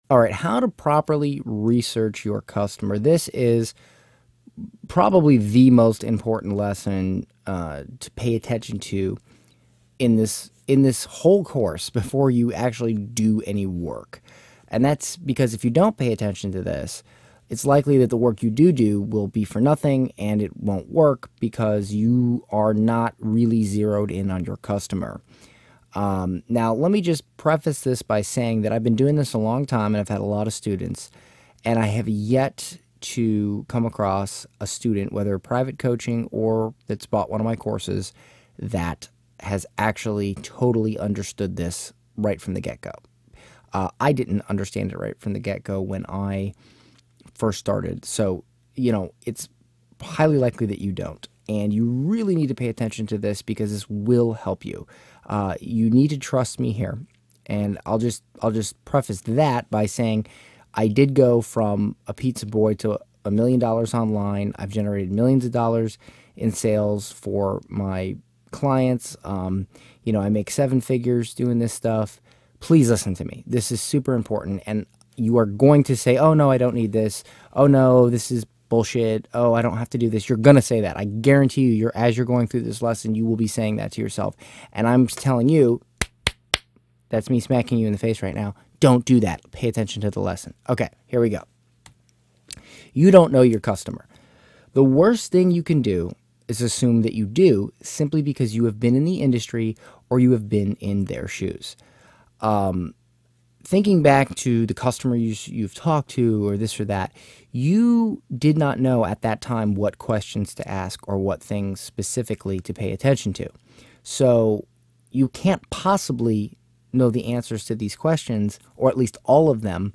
All right, how to properly research your customer. This is probably the most important lesson to pay attention to in this whole course before you actually do any work. And that's because if you don't pay attention to this, it's likely that the work you do will be for nothing and it won't work because you are not really zeroed in on your customer. Now, let me just preface this by saying that I've been doing this a long time and I've had a lot of students, and I have yet to come across a student, whether private coaching or that's bought one of my courses, that has actually totally understood this right from the get-go. I didn't understand it right from the get-go when I first started. So, it's highly likely that you don't. And you really need to pay attention to this because this will help you. You need to trust me here. And I'll just preface that by saying I did go from a pizza boy to $1 million online. I've generated millions of dollars in sales for my clients. I make seven figures doing this stuff. Please listen to me. This is super important. And you are going to say, oh, no, I don't need this. Oh, no, this is bullshit. Oh, I don't have to do this. You're going to say that. I guarantee you, as you're going through this lesson, you will be saying that to yourself. And I'm telling you, that's me smacking you in the face right now. Don't do that. Pay attention to the lesson. Okay, here we go. You don't know your customer. The worst thing you can do is assume that you do simply because you have been in the industry or you have been in their shoes. Thinking back to the customer you've talked to or this or that, you did not know at that time what questions to ask or what things specifically to pay attention to. So you can't possibly know the answers to these questions, or at least all of them,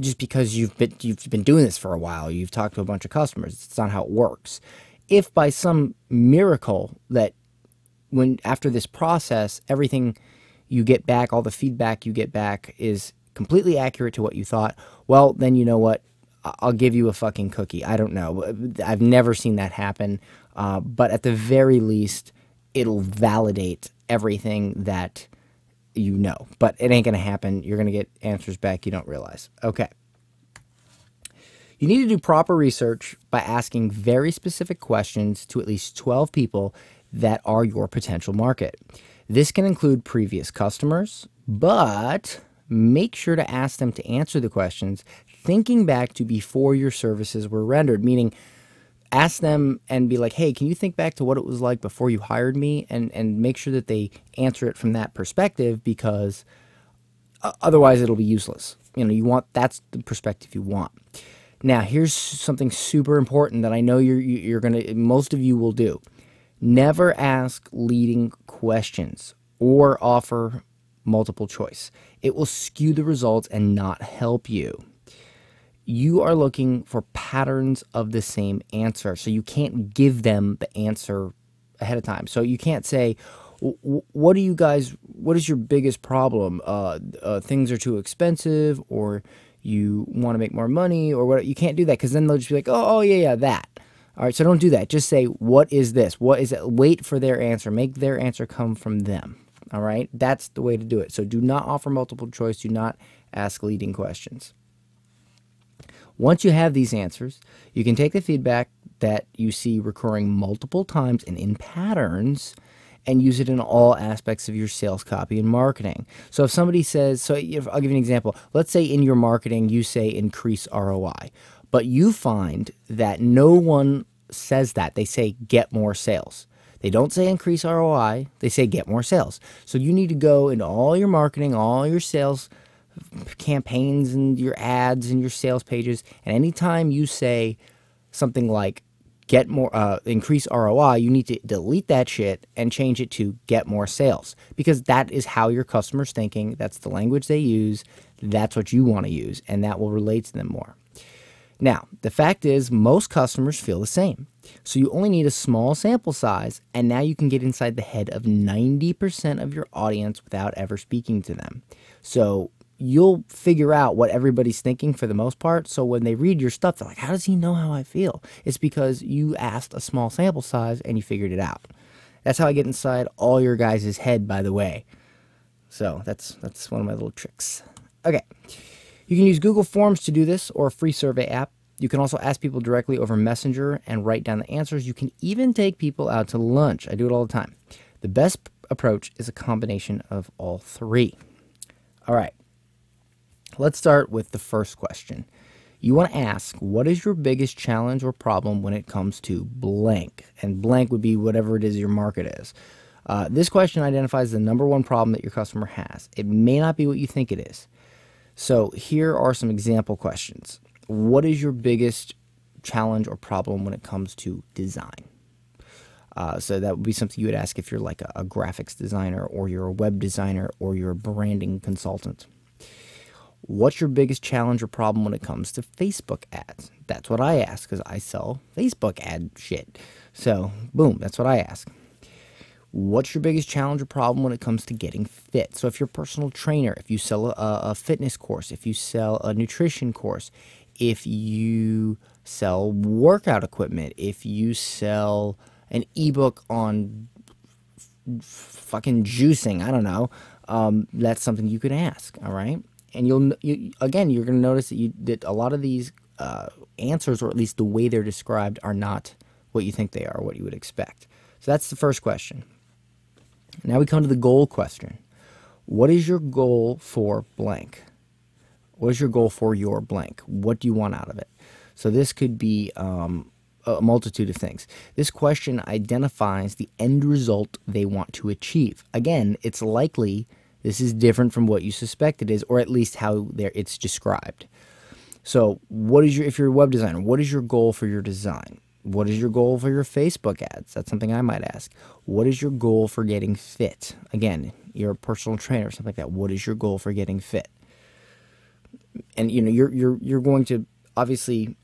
just because you've been doing this for a while. You've talked to a bunch of customers. It's not how it works. If by some miracle that after this process, everything you get back, all the feedback you get back is completely accurate to what you thought, well, then you know what? I'll give you a fucking cookie. I don't know. I've never seen that happen. But at the very least, it'll validate everything that you know. But it ain't going to happen. You're going to get answers back you don't realize. Okay. You need to do proper research by asking very specific questions to at least 12 people that are your potential market. This can include previous customers, but make sure to ask them to answer the questions thinking back to before your services were rendered, meaning ask them and be like, hey, can you think back to what it was like before you hired me? And make sure that they answer it from that perspective, because otherwise it'll be useless. That's the perspective you want. Now, here's something super important that I know most of you will do. Never ask leading questions or offer multiple choice. It will skew the results and not help you. You are looking for patterns of the same answer, so you can't give them the answer ahead of time. So you can't say, what is your biggest problem? Things are too expensive, or you want to make more money, or what? You can't do that, because then they'll just be like, oh yeah, that. All right, so don't do that. Just say, what is this? What is it? Wait for their answer. Make their answer come from them. All right? That's the way to do it. So do not offer multiple choice. Do not ask leading questions. Once you have these answers, you can take the feedback that you see recurring multiple times and in patterns and use it in all aspects of your sales copy and marketing. So if somebody says, I'll give you an example. Let's say in your marketing you say increase ROI, but you find that no one says that. They say get more sales. They don't say increase ROI. They say get more sales. So you need to go into all your marketing, all your sales campaigns and your ads and your sales pages, and anytime you say something like get more, increase ROI, you need to delete that shit and change it to get more sales, because that is how your customer's thinking. That's the language they use. That's what you want to use, and that will relate to them more. Now, the fact is most customers feel the same. So you only need a small sample size, and now you can get inside the head of 90% of your audience without ever speaking to them. So you'll figure out what everybody's thinking for the most part. So when they read your stuff, they're like, how does he know how I feel? It's because you asked a small sample size and you figured it out. That's how I get inside all your guys' head, by the way. So that's one of my little tricks. Okay. You can use Google Forms to do this or a free survey app. You can also ask people directly over Messenger and write down the answers. You can even take people out to lunch. I do it all the time. The best approach is a combination of all three. All right. Let's start with the first question. You want to ask, what is your biggest challenge or problem when it comes to blank? And blank would be whatever it is your market is. This question identifies the number one problem that your customer has. It may not be what you think it is. So here are some example questions. What is your biggest challenge or problem when it comes to design? So that would be something you would ask if you're like a graphics designer, or you're a web designer, or you're a branding consultant. What's your biggest challenge or problem when it comes to Facebook ads? That's what I ask because I sell Facebook ad shit. So boom, that's what I ask. What's your biggest challenge or problem when it comes to getting fit? So if you're a personal trainer, if you sell a fitness course, if you sell a nutrition course, if you sell workout equipment, if you sell an ebook on fucking juicing, I don't know, that's something you could ask, all right? And again, you're going to notice that a lot of these answers, or at least the way they're described, are not what you think they are, what you would expect. So that's the first question. Now we come to the goal question. What is your goal for blank? What is your goal for your blank? What do you want out of it? So this could be a multitude of things. This question identifies the end result they want to achieve. Again, it's likely this is different from what you suspect it is, or at least how it's described. So if you're a web designer, what is your goal for your design? What is your goal for your Facebook ads? That's something I might ask. What is your goal for getting fit? Again, you're a personal trainer or something like that. What is your goal for getting fit? And you're going to obviously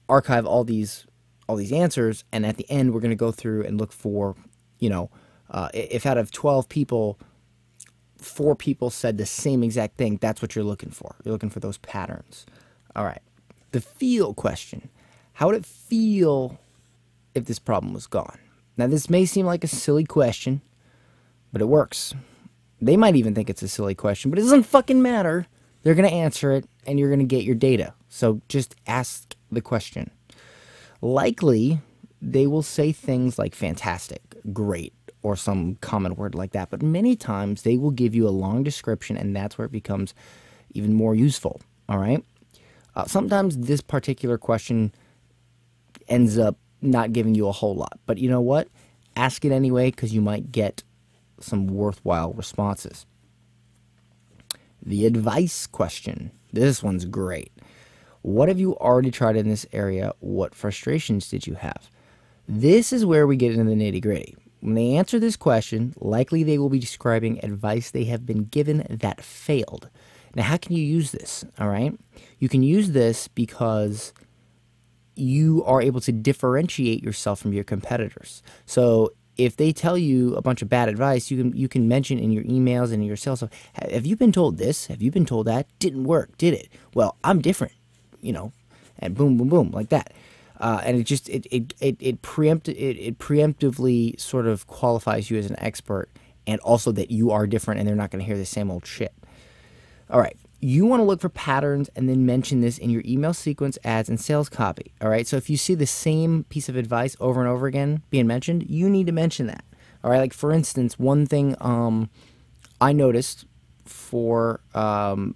archive all these answers, and at the end we're going to go through and look for, if out of 12 people, 4 people said the same exact thing, that's what you're looking for. You're looking for those patterns. All right. The feel question. How would it feel if this problem was gone? Now, this may seem like a silly question, but it works. They might even think it's a silly question, but it doesn't fucking matter. They're going to answer it, and you're going to get your data. So just ask the question. Likely, they will say things like fantastic, great, or some common word like that. But many times, they will give you a long description, and that's where it becomes even more useful. All right? Sometimes this particular question ends up not giving you a whole lot. But you know what? Ask it anyway, because you might get some worthwhile responses. The advice question. This one's great. What have you already tried in this area? What frustrations did you have? This is where we get into the nitty-gritty. When they answer this question, likely they will be describing advice they have been given that failed. Now, how can you use this? All right? You can use this because you are able to differentiate yourself from your competitors. So if they tell you a bunch of bad advice, you can mention in your emails and in your sales, have you been told this? Have you been told that? Didn't work, did it? Well, I'm different, and boom, boom, boom, like that. And it preemptively sort of qualifies you as an expert, and also that you are different and they're not going to hear the same old shit. All right. You want to look for patterns and then mention this in your email sequence, ads, and sales copy. All right. So if you see the same piece of advice over and over again being mentioned, you need to mention that. All right. Like, for instance, one thing I noticed for my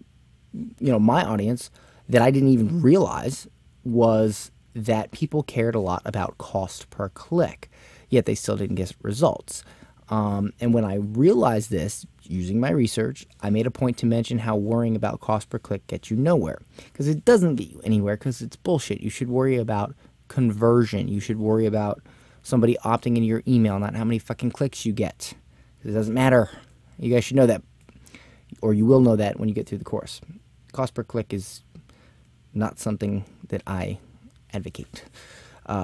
audience that I didn't even realize was that people cared a lot about cost per click, yet they still didn't get results. And when I realized this, using my research, I made a point to mention how worrying about cost per click gets you nowhere. Because it doesn't get you anywhere, because it's bullshit. You should worry about conversion. You should worry about somebody opting into your email, not how many fucking clicks you get. It doesn't matter. You guys should know that, or you will know that when you get through the course. Cost per click is not something that I advocate.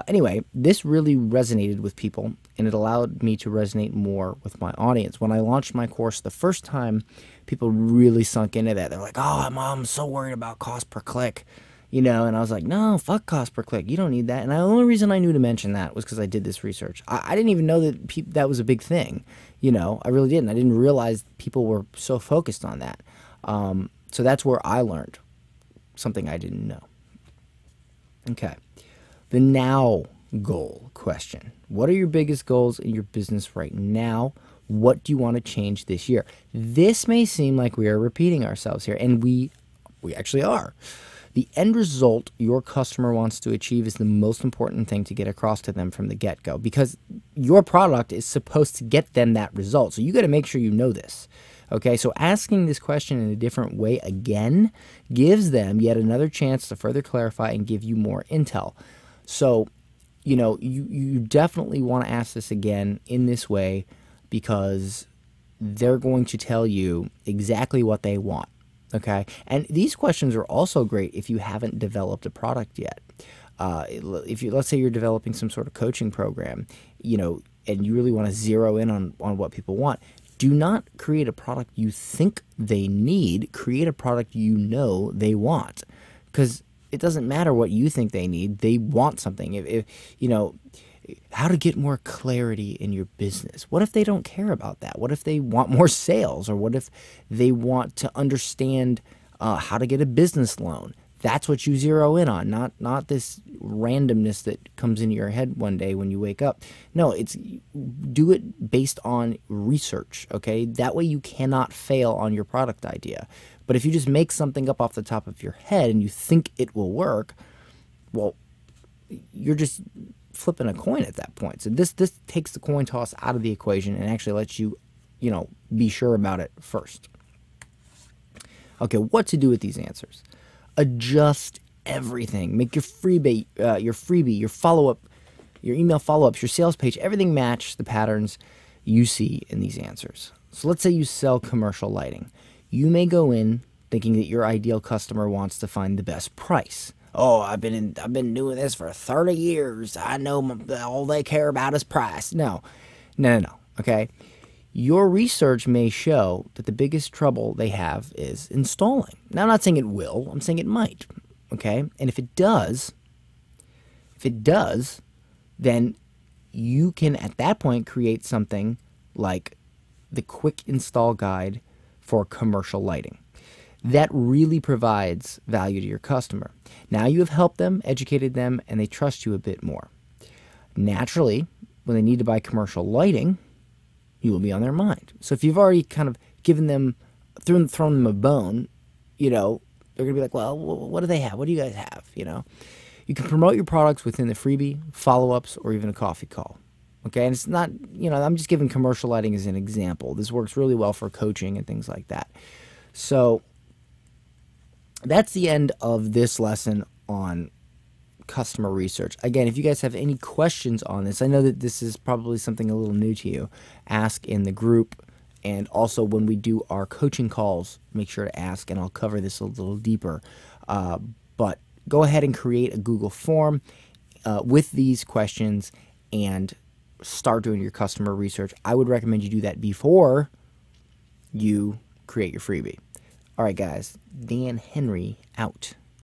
Anyway, this really resonated with people, and it allowed me to resonate more with my audience. When I launched my course the first time, people really sunk into that. They're like, oh, I'm so worried about cost per click, and I was like, no, fuck cost per click. You don't need that. And the only reason I knew to mention that was because I did this research. I didn't even know that that was a big thing. I really didn't. I didn't realize people were so focused on that. So that's where I learned something I didn't know. Okay. The now goal question. What are your biggest goals in your business right now? What do you want to change this year? This may seem like we are repeating ourselves here, and we actually are. The end result your customer wants to achieve is the most important thing to get across to them from the get-go, because your product is supposed to get them that result. So you got to make sure you know this. Okay, so asking this question in a different way again gives them yet another chance to further clarify and give you more intel. So, you definitely want to ask this again in this way, because they're going to tell you exactly what they want. Okay, and these questions are also great if you haven't developed a product yet. Let's say you're developing some sort of coaching program, and you really want to zero in on what people want. Do not create a product you think they need. Create a product they want, because it doesn't matter what you think they need. They want something. How to get more clarity in your business. What if they don't care about that? What if they want more sales? Or what if they want to understand how to get a business loan? That's what you zero in on, not this randomness that comes into your head one day when you wake up. No, do it based on research, okay? That way you cannot fail on your product idea. But if you just make something up off the top of your head and you think it will work, well, you're just flipping a coin at that point. So this takes the coin toss out of the equation and actually lets you, be sure about it first. Okay, what to do with these answers? Adjust everything. Make your freebie, your follow-up, your email follow-ups, your sales page, everything match the patterns you see in these answers. So let's say you sell commercial lighting. You may go in thinking that your ideal customer wants to find the best price. Oh, I've been doing this for 30 years. I know all they care about is price. No. Okay? Your research may show that the biggest trouble they have is installing. Now, I'm not saying it will. I'm saying it might. Okay? And if it does, then you can, at that point, create something like the quick install guide for commercial lighting. That really provides value to your customer. Now you have helped them, educated them, and they trust you a bit more. Naturally, when they need to buy commercial lighting, you will be on their mind. So if you've already kind of given them, thrown them a bone, they're going to be like, well, what do they have? What do you guys have? You can promote your products within the freebie, follow-ups, or even a coffee call. Okay, and it's not, I'm just giving commercial lighting as an example. This works really well for coaching and things like that. So that's the end of this lesson on customer research. Again, if you guys have any questions on this, I know that this is probably something a little new to you, ask in the group. And also when we do our coaching calls, make sure to ask, and I'll cover this a little deeper. But go ahead and create a Google form with these questions and start doing your customer research. I would recommend you do that before you create your freebie. All right, guys, Dan Henry out.